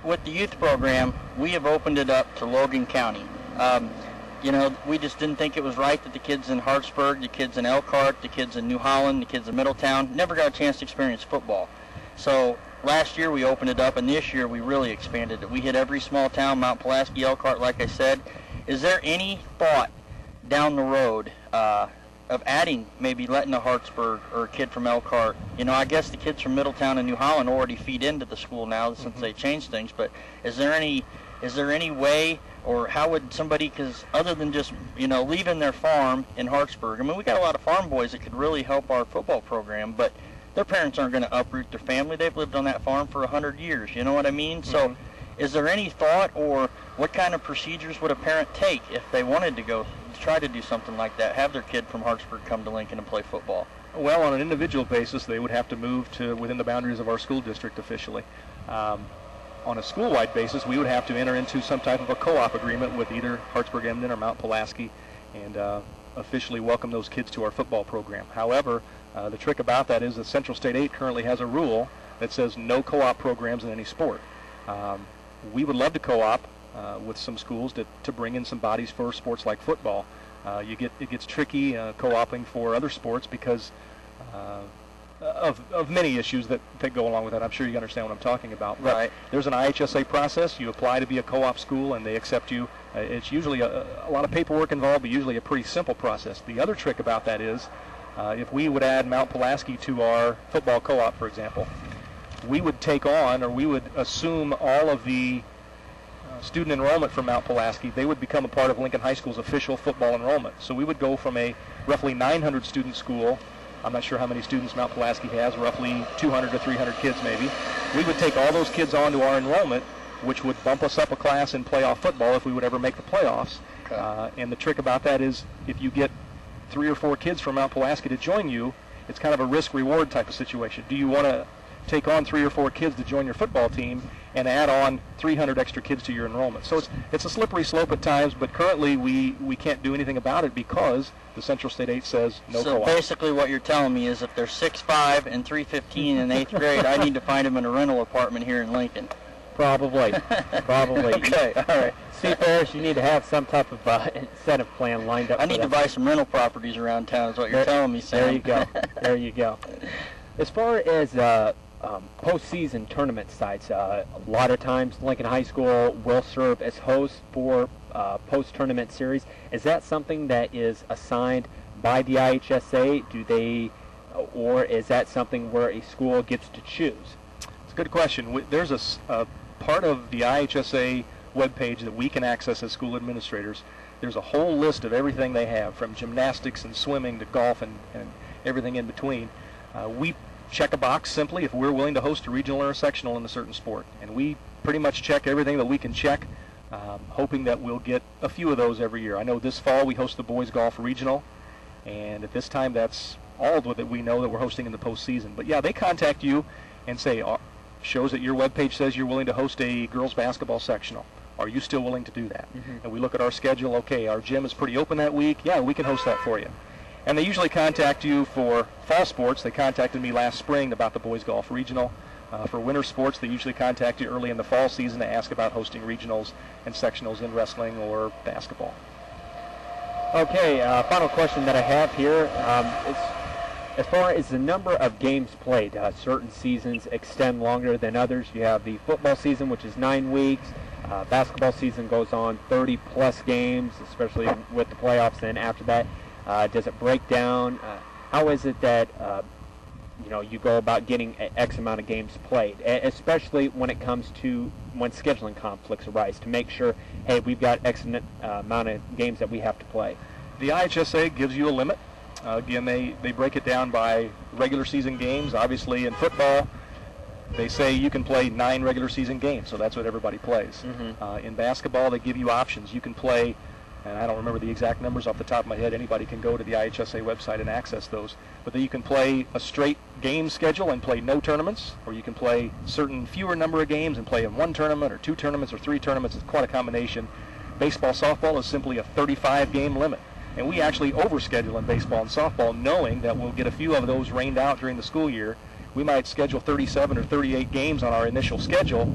with the youth program, we have opened it up to Logan County. We just didn't think it was right that the kids in Hartsburg, the kids in Elkhart, the kids in New Holland, the kids in Middletown never got a chance to experience football. So last year we opened it up, and this year we really expanded it. We hit every small town, Mount Pulaski, Elkhart, like I said. Is there any thought down the road of adding, maybe letting a Hartsburg or a kid from Elkhart? I guess the kids from Middletown and New Holland already feed into the school now since they changed things, but is there any way, or how would somebody, because other than just, leaving their farm in Hartsburg, I mean, we got a lot of farm boys that could really help our football program, but their parents aren't going to uproot their family. They've lived on that farm for 100 years, you know what I mean? So is there any thought, or what kind of procedures would a parent take if they wanted to go try to do something like that, have their kid from Hartsburg come to Lincoln and play football? Well, on an individual basis, they would have to move to within the boundaries of our school district officially. On a school-wide basis, we would have to enter into some type of a co-op agreement with either Hartsburg-Emden or Mount Pulaski and officially welcome those kids to our football program. However, the trick about that is that Central State 8 currently has a rule that says no co-op programs in any sport. We would love to co-op with some schools to bring in some bodies for sports like football. It gets tricky co-oping for other sports because of many issues that go along with that. I'm sure you understand what I'm talking about. But right. There's an IHSA process. You apply to be a co-op school, and they accept you. It's usually a lot of paperwork involved, but usually a pretty simple process. The other trick about that is if we would add Mount Pulaski to our football co-op, for example, we would take on, or we would assume all of the student enrollment from Mount Pulaski. They would become a part of Lincoln High School's official football enrollment. So we would go from a roughly 900 student school. I'm not sure how many students Mount Pulaski has, roughly 200 to 300 kids maybe. We would take all those kids onto our enrollment, which would bump us up a class in playoff football if we would ever make the playoffs. Okay. And the trick about that is if you get 3 or 4 kids from Mount Pulaski to join you, it's kind of a risk-reward type of situation. Do you want to take on 3 or 4 kids to join your football team and add on 300 extra kids to your enrollment? So it's a slippery slope at times, but currently we can't do anything about it because the Central State 8 says no co-op. So basically what you're telling me is if they're 6'5" and 315 in 8th grade, I need to find them in a rental apartment here in Lincoln. Probably. Okay, all right. Steve Parrish, you need to have some type of incentive plan lined up. I need to buy some rental properties around town is what you're telling me, Sam. There you go. There you go. As far as postseason tournament sites, a lot of times Lincoln High School will serve as host for post-tournament series. Is that something that is assigned by the IHSA? Or is that something where a school gets to choose? It's a good question. There's a part of the IHSA webpage that we can access as school administrators. There's a whole list of everything they have, from gymnastics and swimming to golf and everything in between. We check a box simply if we're willing to host a regional or a sectional in a certain sport. And we pretty much check everything that we can check, hoping that we'll get a few of those every year. I know this fall we host the boys golf regional, and at this time that's all of it we know that we're hosting in the postseason. But yeah, they contact you and say, shows that your webpage says you're willing to host a girls basketball sectional. Are you still willing to do that? And we look at our schedule. Okay, our gym is pretty open that week. Yeah, we can host that for you. And they usually contact you for fall sports. They contacted me last spring about the boys golf regional. For winter sports, they usually contact you early in the fall season to ask about hosting regionals and sectionals in wrestling or basketball. Okay, final question that I have here is, as far as the number of games played, certain seasons extend longer than others. You have the football season, which is 9 weeks. Basketball season goes on 30-plus games, especially with the playoffs. Then after that, does it break down? How is it that you go about getting X amount of games played, especially when it comes to when scheduling conflicts arise, to make sure, hey, we've got X amount of games that we have to play? The IHSA gives you a limit. Again, they break it down by regular season games. Obviously, in football, they say you can play 9 regular season games, so that's what everybody plays. In basketball, they give you options. You can play, and I don't remember the exact numbers off the top of my head. Anybody can go to the IHSA website and access those. But then you can play a straight game schedule and play no tournaments, or you can play certain fewer number of games and play in 1 tournament or 2 tournaments or 3 tournaments. It's quite a combination. Baseball, softball is simply a 35-game limit. And we actually overschedule in baseball and softball, knowing that we'll get a few of those rained out during the school year. We might schedule 37 or 38 games on our initial schedule,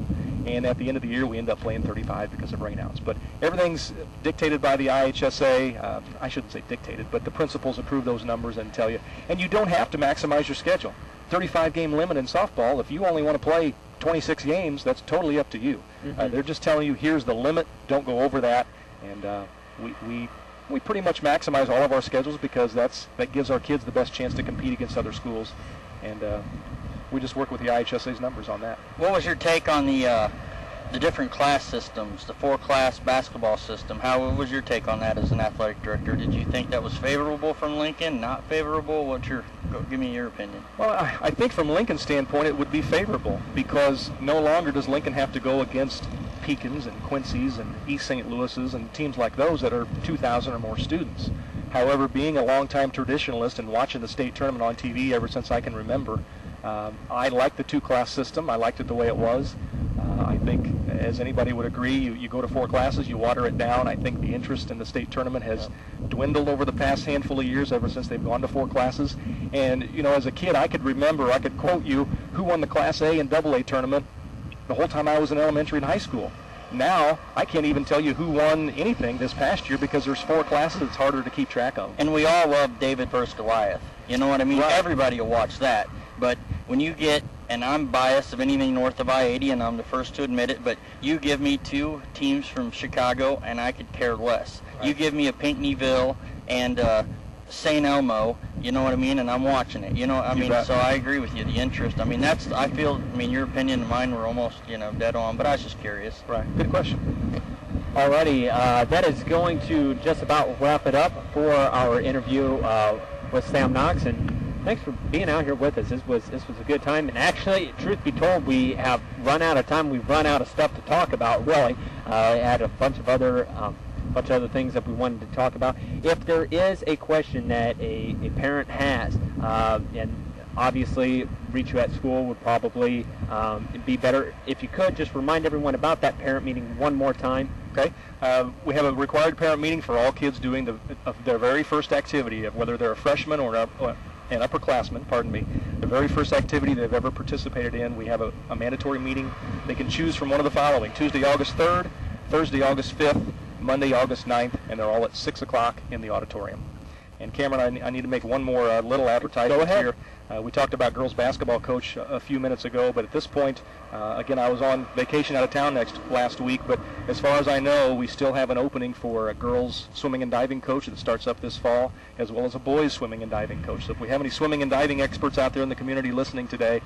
and at the end of the year we end up playing 35 because of rainouts. But everything's dictated by the IHSA. I shouldn't say dictated, but the principals approve those numbers and tell you. And you don't have to maximize your schedule. 35-game limit in softball. If you only want to play 26 games, that's totally up to you. They're just telling you, here's the limit, don't go over that. And we pretty much maximize all of our schedules because that gives our kids the best chance to compete against other schools. And we just work with the IHSA's numbers on that. What was your take on the different class systems, the 4-class basketball system? What was your take on that as an athletic director? Did you think that was favorable from Lincoln, not favorable? Give me your opinion. Well, I think from Lincoln's standpoint it would be favorable because no longer does Lincoln have to go against Pekin's and Quincy's and East St. Louis's and teams like those that are 2,000 or more students. However, being a longtime traditionalist and watching the state tournament on TV ever since I can remember, I like the 2-class system. I liked it the way it was. I think, as anybody would agree, you go to 4 classes, you water it down. I think the interest in the state tournament has dwindled over the past handful of years ever since they've gone to 4 classes. And, you know, as a kid, I could quote you who won the Class A and AA tournament the whole time I was in elementary and high school. Now, I can't even tell you who won anything this past year because there's 4 classes it's harder to keep track of. And we all love David versus Goliath. You know what I mean? Right. Everybody will watch that. But when you get, and I'm biased of anything north of I-80, and I'm the first to admit it, but you give me 2 teams from Chicago, and I could care less. Right. You give me a Pinckneyville and St. Elmo, you know what I mean, and I'm watching it. You know, I mean, so I agree with you, the interest. I mean, your opinion and mine were almost, dead on, but I was just curious. Right. Good question. Alrighty, that is going to just about wrap it up for our interview with Sam Knox, and thanks for being out here with us. This was a good time, and actually, truth be told, we have run out of time. We've run out of stuff to talk about, really. Had a bunch of other things that we wanted to talk about. If there is a question that a parent has, and obviously reach you at school would probably be better. If you could, just remind everyone about that parent meeting one more time. Okay. We have a required parent meeting for all kids doing their very first activity, of whether they're a freshman or an upperclassman, the very first activity they've ever participated in. We have a mandatory meeting. They can choose from one of the following: Tuesday, August 3rd, Thursday, August 5th, Monday, August 9th, and they're all at 6 o'clock in the auditorium. And Cameron, I need to make one more little advertisement here. We talked about girls basketball coach a few minutes ago, but at this point, again, I was on vacation out of town last week, but as far as I know, we still have an opening for a girls swimming and diving coach that starts up this fall, as well as a boys swimming and diving coach. So if we have any swimming and diving experts out there in the community listening today,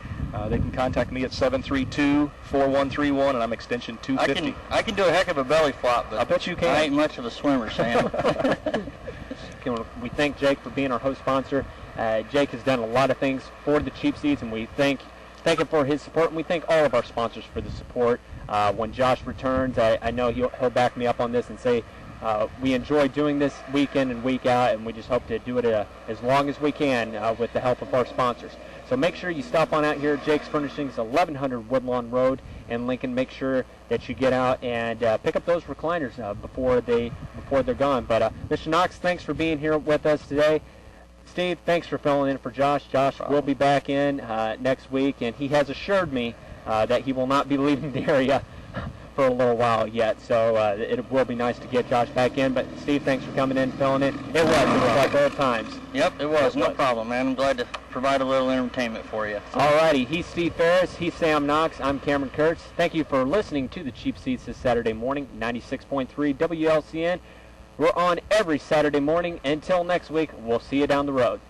they can contact me at 732-4131, and I'm extension 250. I can do a heck of a belly flop, but I bet you can. I ain't much of a swimmer, Sam. We thank Jake for being our host sponsor. Jake has done a lot of things for the Cheap Seats, and we thank him for his support, and we thank all of our sponsors for the support. When Josh returns, I know he'll back me up on this and say we enjoy doing this week in and week out, and we just hope to do it as long as we can with the help of our sponsors. So make sure you stop on out here at Jake's Furnishings, 1100 Woodlawn Road in Lincoln. Make sure that you get out and pick up those recliners before they're gone. But Mr. Knox, thanks for being here with us today. Steve, thanks for filling in for Josh. Josh will be back in next week, and he has assured me that he will not be leaving the area for a little while yet. So it will be nice to get Josh back in. But Steve, thanks for coming in and filling in. It was like old times. Yep, it was. No problem, man. I'm glad to provide a little entertainment for you. So. All righty. He's Steve Ferris. He's Sam Knox. I'm Cameron Kurtz. Thank you for listening to the Cheap Seats this Saturday morning, 96.3 WLCN. We're on every Saturday morning. Until next week, we'll see you down the road.